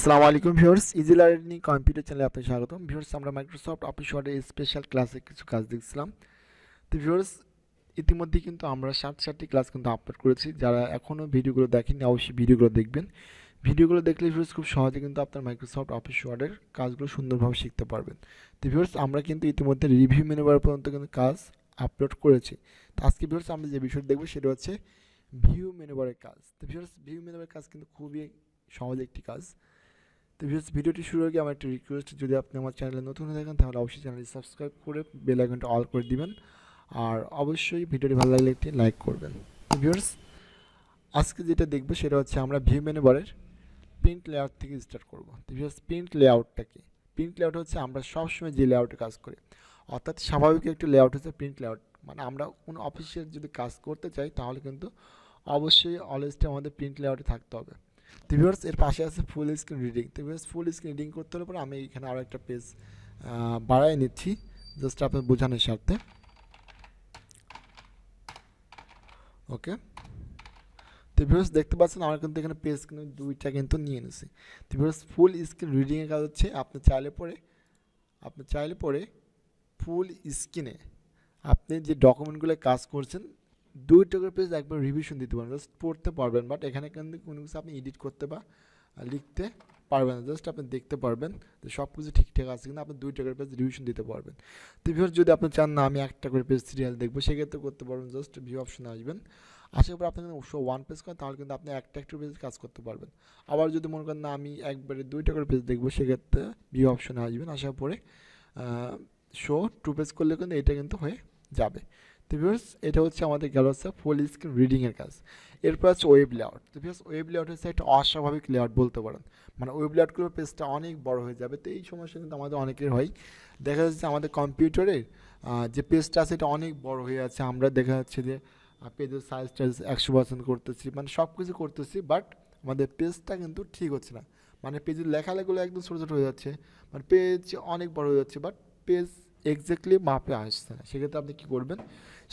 আসসালামু আলাইকুম viewers, easy learning computer চ্যানেলে আপনাকে স্বাগতম। ভিউয়ার্স, আমরা মাইক্রোসফট অফিস ওয়ার্ডের স্পেশাল ক্লাসে কিছু কাজ দেখছিলাম। তো ভিউয়ার্স, ইতিমধ্যে কিন্তু আমরা 7টি ক্লাস কিন্তু আপলোড করেছি। যারা এখনও ভিডিওগুলো দেখেননি অবশ্যই ভিডিওগুলো দেখবেন। ভিডিওগুলো দেখলে ভিউয়ার্স খুব সহজে কিন্তু আপনার মাইক্রোসফট অফিস ওয়ার্ডের কাজগুলো সুন্দরভাবে শিখতে পারবেন। তো ভিউয়ার্স, আমরা কিন্তু ইতিমধ্যে রিভিউ মেনুবার পর্যন্ত কিন্তু কাজ আপলোড করেছি। তো আজকে ভিউয়ার্স আমরা যে বিষয়টা দেখব সেটা হচ্ছে ভিউ মেনুবারের কাজ। তো ভিউয়ার্স, ভিউ মেনুবারের কাজ কিন্তু খুবই সহজ একটি কাজ। তো ভিউয়ার্স, ভিডিওটি শুরুর আগে আমার একটা রিকোয়েস্ট, যদি আপনি আমার চ্যানেলে নতুন হয়ে থাকেন তাহলে অবশ্যই চ্যানেলটি সাবস্ক্রাইব করে বেল আইকনটা অল করে দিবেন, আর অবশ্যই ভিডিওটি ভালো লাগলে একটি লাইক করবেন। তো ভিউয়ার্স, আজকে যেটা দেখব সেটা হচ্ছে আমরা ভিউ মেনু বারের প্রিন্ট লেআউট থেকে স্টার্ট করব। তো ভিউয়ার্স, প্রিন্ট লেআউটটা কি? প্রিন্ট লেআউট হচ্ছে আমরা সবসময় যে লেআউটে কাজ করি, অর্থাৎ স্বাভাবিক একটি লেআউট হচ্ছে প্রিন্ট লেআউট। মানে আমরা কোনো অফিসের যদি কাজ করতে চাই তাহলে কিন্তু অবশ্যই অলওয়েজটা আমাদের প্রিন্ট লেআউটে থাকতে হবে। তো ভিউয়ার্স, এর পাশে আছে ফুল স্ক্রিন রিডিং। তো ভিউয়ার্স, ফুল স্ক্রিন রিডিং করতে হলে পরে আমি এখানে আরও একটা পেজ বাড়াই নিচ্ছি জাস্ট আপনার বোঝানোর স্বার্থে। ওকে, তো ভিউয়ার্স দেখতে পাচ্ছেন আমার কিন্তু এখানে পেজ কিন্তু দুইটা কিন্তু নিয়ে নিয়েছি। তো ভিউয়ার্স, ফুল স্ক্রিন রিডিংয়ের কাজ হচ্ছে আপনি চাইলে পরে ফুল স্ক্রিনে আপনি যে ডকুমেন্টগুলো কাজ করছেন দুইটা করে পেজ একবার রিভিশন দিতে পারবেন, জাস্ট পড়তে পারবেন। বাট এখানে কিন্তু কোনো কিছু আপনি এডিট করতে বা লিখতে পারবেন না, জাস্ট আপনি দেখতে পারবেন যে সব কিছু ঠিকঠাক আছে কিনা। আপনি দুইটা করে পেজ রিভিশন দিতে পারবেন। তো ভিউয়ার্স, যদি আপনি চান না আমি একটা করে পেজ সিরিয়াল দেখবো, সেক্ষেত্রে করতে পারবেন। জাস্ট ভিউ অপশনে আসবেন, আসার পর আপনি শো ওয়ান পেজ করেন তাহলে কিন্তু আপনি একটা পেজ কাজ করতে পারবেন। আবার যদি মনে করেন না আমি একবারে দুইটা করে পেজ দেখবো, সেক্ষেত্রে ভিউ অপশনে আসবেন, আসার পরে শো টু পেজ করলে কিন্তু এটা কিন্তু হয়ে যাবে। তো ভিউয়ার্স, এটা হচ্ছে আমাদের গেল হচ্ছে ফুল স্ক্রিন রিডিংয়ের কাজ। এরপর আছে ওয়েব লেআউট। তো ভিউয়ার্স, ওয়েব লেআউট হচ্ছে একটা অস্বাভাবিক লেআউট বলতে পারেন। মানে ওয়েব লেআউট করলে পেজটা অনেক বড় হয়ে যাবে। তো এই সমস্যা কিন্তু আমাদের অনেকের হয়। দেখা যাচ্ছে আমাদের কম্পিউটারের যে পেজটা আছে এটা অনেক বড় হয়ে আছে। আমরা দেখা যাচ্ছে যে পেজের সাইজটা 100% করতেছি, মানে সব কিছু করতেছি, বাট আমাদের পেজটা কিন্তু ঠিক হচ্ছে না। মানে পেজের লেখালেগুলো একদম ছোটো ছোটো হয়ে যাচ্ছে, মানে পেজ অনেক বড় হয়ে যাচ্ছে, বাট পেজ এক্স্যাক্টলি মাপে আসছে না। সেক্ষেত্রে আপনি কী করবেন?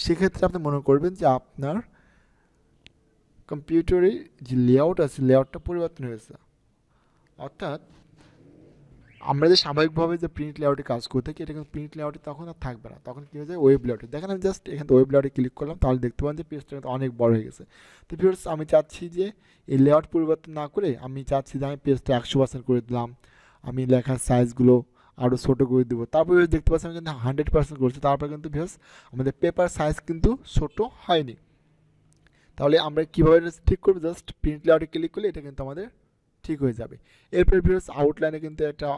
সেক্ষেত্রে আপনি মনে করবেন যে আপনার কম্পিউটারে যে লেআউট আছে লেআউটটা পরিবর্তন হয়েছে। অর্থাৎ আমরা যে স্বাভাবিকভাবে যে প্রিন্ট লেআউটে কাজ করে থাকি এটা কিন্তু প্রিন্ট লেআউটে তখন আর থাকবে না, তখন কী হয়ে যায় ওয়েব লেআউটে। দেখেন আমি জাস্ট এখানে ওয়েব লেআউটে ক্লিক করলাম, তাহলে দেখতে পান যে পেজটা কিন্তু অনেক বড় হয়ে গেছে। তো ভিউয়ার্স, আমি চাচ্ছি যে এই লেআউট পরিবর্তন না করে আমি চাচ্ছি যে আমি পেজটা 100% করে দিলাম, আমি লেখার সাইজগুলো আরও ছোটো করে দেবো। তারপরে দেখতে পাচ্ছি আমি কিন্তু 100% করছি, তারপরে কিন্তু ভিউয়ার্স আমাদের পেপার সাইজ কিন্তু ছোটো হয়নি। তাহলে আমরা কীভাবে ঠিক করবো? জাস্ট প্রিন্ট লেআউটে ক্লিক করলে এটা কিন্তু আমাদের ঠিক হয়ে যাবে। এরপর ভিউয়ার্স, আউটলাইনে কিন্তু একটা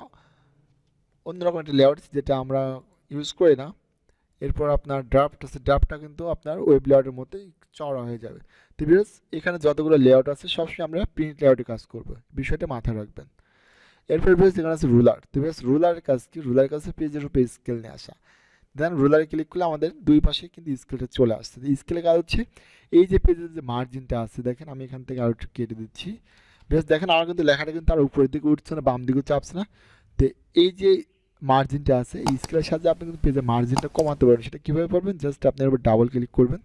অন্যরকম একটা লেআউট যেটা আমরা ইউজ করি না। এরপর আপনার ড্রাফট আছে, ড্রাফটটা কিন্তু আপনার ওয়েব লেআউটের মধ্যেই চড়া হয়ে যাবে। তো ভিউয়ার্স, এখানে যতগুলো লেআউট আছে সবসময় আমরা প্রিন্ট লেআউটে কাজ করব, বিষয়টা মাথায় রাখবেন। এরপর ভিউয়ার্স, এখানে আছে রুলার। তো ভিউয়ার্স, রুলারের কাজ কি? রুলারের কাছে পেজের উপরে স্কেল নিয়ে আসা। দেন রুলারে ক্লিক করলে আমাদের দুই পাশে কিন্তু স্কেলটা চলে আসছে। স্কেলের কাজ হচ্ছে এই যে পেজের যে মার্জিনটা আছে, দেখেন আমি এখান থেকে আরও একটু কেটে দিচ্ছি। বেশ দেখেন আমার কিন্তু লেখাটা কিন্তু আর উপরের দিকে উঠছে না, বাম দিকে চাপছে না। তো এই যে মার্জিনটা আছে এই স্কেলের সাহায্যে আপনি কিন্তু পেজের মার্জিনটা কমাতে পারবেন। সেটা কীভাবে পারবেন? জাস্ট আপনার উপর ডাবল ক্লিক করবেন।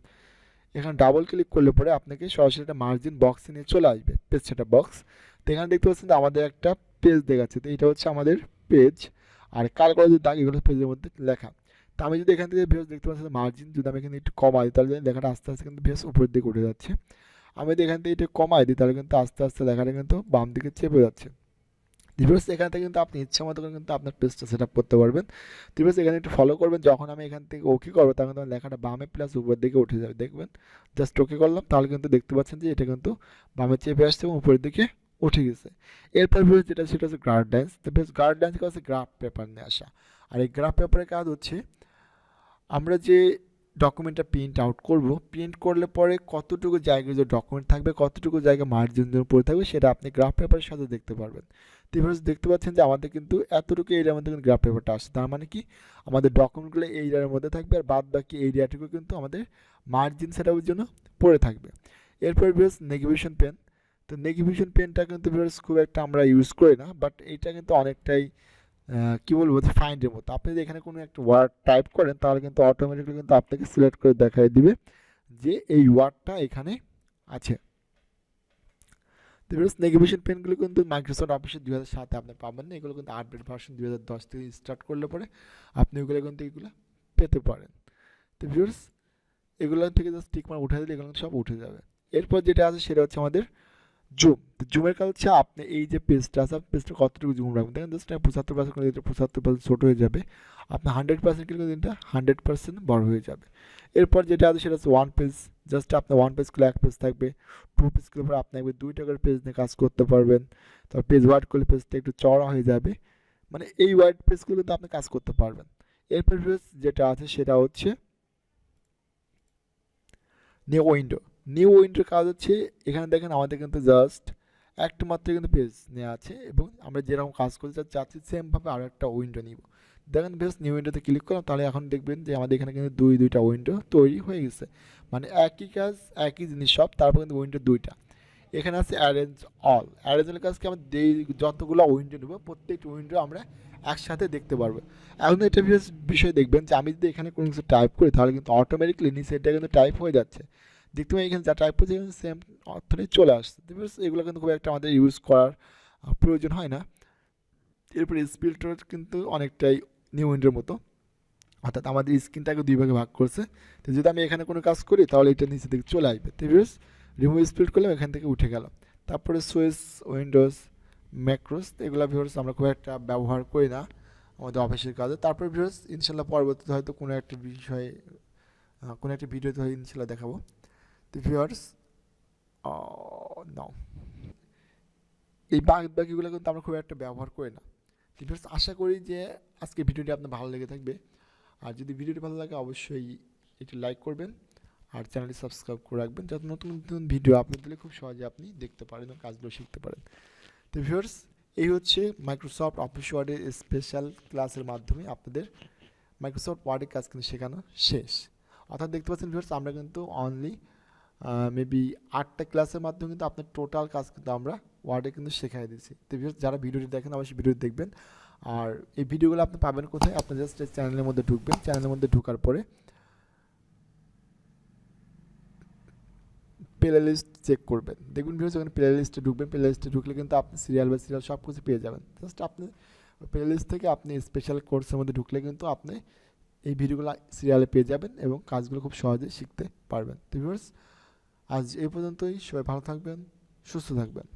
এখানে ডাবল ক্লিক করলে পরে আপনাকে সরাসরি একটা মার্জিন বক্সে নিয়ে চলে আসবে, পেজ সেটা বক্স। তো এখানে দেখতে পাচ্ছেন যে আমাদের একটা পেজ দেখাচ্ছে। তো এটা হচ্ছে আমাদের পেজ, আর কালো কালো যে দাগ এগুলো পেজের মধ্যে লেখা। তো আমি যদি এখান থেকে ভিউজ দেখতে পাচ্ছি মার্জিন যদি আমি এখানে একটু কমাই তাহলে লেখাটা আস্তে আস্তে কিন্তু ভিউজ উপরের দিকে উঠে যাচ্ছে। আমি যদি এখান থেকে এটা কমাই দিই তাহলে কিন্তু আস্তে আস্তে লেখাটা কিন্তু বাম দিকে চেপে যাচ্ছে। ভিউয়ার্স, এখান থেকে কিন্তু আপনি ইচ্ছা মতো করে কিন্তু আপনার পেজটা সেট আপ করতে পারবেন। ভিউয়ার্স, এখানে একটু ফলো করবেন, যখন আমি এখান থেকে ওকে করবো তখন তোমার লেখাটা বামে প্লাস উপরের দিকে উঠে যাবে, দেখবেন। জাস্ট ওকে করলাম তাহলে কিন্তু দেখতে পাচ্ছেন যে এটা কিন্তু বামে চেপে আসছে এবং উপরের দিকে উঠে গেছে। এরপর ভিউয়ার্স যেটা সেটা হচ্ছে গাইডলাইন্স। তো ভিউয়ার্স, গাইডলাইন্স হচ্ছে গ্রাফ পেপার নিয়ে আসা। আর এই গ্রাফ পেপারের কাজ হচ্ছে আমরা যে ডকুমেন্টটা প্রিন্ট আউট করব, প্রিন্ট করলে পরে কতটুকু জায়গায় যে ডকুমেন্ট থাকবে, কতটুকু জায়গা মার্জিন পড়ে থাকবে সেটা আপনি গ্রাফ পেপারের সাথে দেখতে পারবেন। তো এবার দেখতে পাচ্ছেন যে আমাদের কিন্তু এতটুকু এরিয়ার মধ্যে কিন্তু গ্রাফ পেপারটা আসছে। তার মানে কি আমাদের ডকুমেন্টগুলো এই এরিয়ার মধ্যে থাকবে, আর বাদ বাকি এরিয়াটুকু কিন্তু আমাদের মার্জিন সেটআপের জন্য পড়ে থাকবে। এরপর ভিউয়ার্স, নেভিগেশন পেন। তো নেভিগেশন পেনটা কিন্তু ভিউয়ার্স খুব একটা আমরা ইউজ করি না, বাট এটা কিন্তু অনেকটাই কী বলবো যে ফাইন্ডের মতো। আপনি যদি এখানে কোনো একটা ওয়ার্ড টাইপ করেন তাহলে কিন্তু অটোমেটিকলি কিন্তু আপনাকে সিলেক্ট করে দেখাই দিবে যে এই ওয়ার্ডটা এখানে আছে। তো ভিউয়ার্স নেভিগেশন পেনগুলো কিন্তু মাইক্রোসফট অফিসের 2007 আপনি পাবেন না, এগুলো কিন্তু আপডেট ভার্সন 2010 থেকে স্টার্ট করলে পরে আপনি ওগুলো কিন্তু এগুলো পেতে পারেন। তো ভিউয়ার্স এগুলো থেকে জাস্ট টিক মার্ক উঠে দিলে এগুলো সব উঠে যাবে। এরপর যেটা আছে সেটা হচ্ছে আমাদের জুম। তো জুমের কাজ হচ্ছে আপনি এই যে পেজটা আছে পেজটা কতটুকু জুম রাখবেন, দেখেন জাস্ট 75% করে দিলে 75% ছোটো হয়ে যাবে, আপনি 100% ক্লিক করে দিলে 100% বড় হয়ে যাবে। এরপর যেটা আছে সেটা হচ্ছে ওয়ান পেজ, জাস্ট আপনি ওয়ান পেজ করলে এক পেজ থাকবে, টু পেজ করলে পরে আপনি একবার 2 টাকার পেজ নিয়ে কাজ করতে পারবেন। তারপর পেজ ওয়াইড করলে পেজটা একটু চড়া হয়ে যাবে, মানে এই ওয়াইড পেজগুলো কিন্তু আপনি কাজ করতে পারবেন। এরপর পেজ যেটা আছে সেটা হচ্ছে নিউ উইন্ডো। নিউ উইন্ডোর কাজ হচ্ছে এখানে দেখেন আমাদের কিন্তু জাস্ট একটা মাত্র কিন্তু পেজ নেওয়া আছে এবং আমরা যেরকম কাজ করতে চাচ্ছি সেমভাবে আরও একটা উইন্ডো নিব। দেখেন বেশ নিউ উইন্ডোতে ক্লিক করলাম, তাহলে এখন দেখবেন যে আমাদের এখানে কিন্তু দুইটা উইন্ডো তৈরি হয়ে গেছে, মানে একই কাজ একই জিনিস সব, তারপর কিন্তু উইন্ডো দুইটা। এখানে আছে অ্যারেঞ্জ অল। অ্যারেঞ্জ অল কাজকে আমরা যতগুলো উইন্ডো নেব প্রত্যেকটা উইন্ডো আমরা একসাথে দেখতে পারবো। এখন এটা বিষয় দেখবেন যে আমি যদি এখানে কোনো কিছু টাইপ করি তাহলে কিন্তু অটোমেটিকলি নিচে এটা কিন্তু টাইপ হয়ে যাচ্ছে, দেখতে পাই এখানে যা টাইপ করছে এখানে সেম অর্থটাই চলে আসছে। এগুলো কিন্তু খুব একটা আমাদের ইউজ করার প্রয়োজন হয় না। এরপরে স্পিলটার কিন্তু অনেকটাই নিউ উইন্ডোর মতো, অর্থাৎ আমাদের স্ক্রিনটাকে দুই ভাগে ভাগ করছে। তো যদি আমি এখানে কোনো কাজ করি তাহলে এটা নিচে দিকে চলে আসবে। তো রিমুভ স্পিড করলাম, এখান থেকে উঠে গেল। তারপরে সুইচ, উইন্ডোজ, ম্যাক্রোস, এগুলো ভিউয়ার্স আমরা খুব একটা ব্যবহার করি না আমাদের অফিসের কাজে। তারপর ভিউয়ার্স ইনশাল্লাহ পরবর্তীতে হয়তো কোনো একটা বিষয়ে কোনো একটা ভিডিওতে হয়তো ইনশাল্লাহ দেখাবো। তো ভিউয়ার্স নাও এই বাকিগুলো কিন্তু আমরা খুব একটা ব্যবহার করি না। তো ভিউয়ার্স আশা করি যে আজকে ভিডিওটি আপনার ভালো লেগে থাকবে, আর যদি ভিডিওটি ভালো লাগে অবশ্যই একটু লাইক করবেন আর চ্যানেলটি সাবস্ক্রাইব করে রাখবেন, যাতে নতুন নতুন ভিডিও আপনি দিলে খুব সহজে আপনি দেখতে পারেন এবং কাজগুলো শিখতে পারেন। তো ভিউয়ার্স এই হচ্ছে মাইক্রোসফট অফিস ওয়ার্ডের স্পেশাল ক্লাসের মাধ্যমে আপনাদের মাইক্রোসফট ওয়ার্ডের কাজ কিন্তু শেখানো শেষ। অর্থাৎ দেখতে পাচ্ছেন ভিউয়ার্স আমরা কিন্তু অনলি মেবি 8টা ক্লাসের মাধ্যমে কিন্তু আপনার টোটাল কাজ কিন্তু আমরা ওয়ার্ডে কিন্তু শেখাই দিচ্ছি। তো ভিউয়ার্স যারা ভিডিওটি দেখেন অবশ্যই ভিডিওটি দেখবেন। আর এই ভিডিওগুলো আপনি পাবেন কোথায়, আপনি জাস্ট চ্যানেলের মধ্যে ঢুকবেন, চ্যানেলের মধ্যে ঢোকার পরে প্লে লিস্ট চেক করবেন, দেখবেন ভিউয়ার্স ওখানে প্লে লিস্টে ঢুকবেন, প্লে লিস্টে ঢুকলে কিন্তু আপনি সিরিয়াল বাই সিরিয়াল সব কিছু পেয়ে যাবেন। জাস্ট আপনি প্লে লিস্ট থেকে আপনি স্পেশাল কোর্সের মধ্যে ঢুকলে কিন্তু আপনি এই ভিডিওগুলো সিরিয়ালে পেয়ে যাবেন এবং কাজগুলো খুব সহজে শিখতে পারবেন। তো ভিউয়ার্স আজ এই পর্যন্তই, সবাই ভালো থাকবেন, সুস্থ থাকবেন।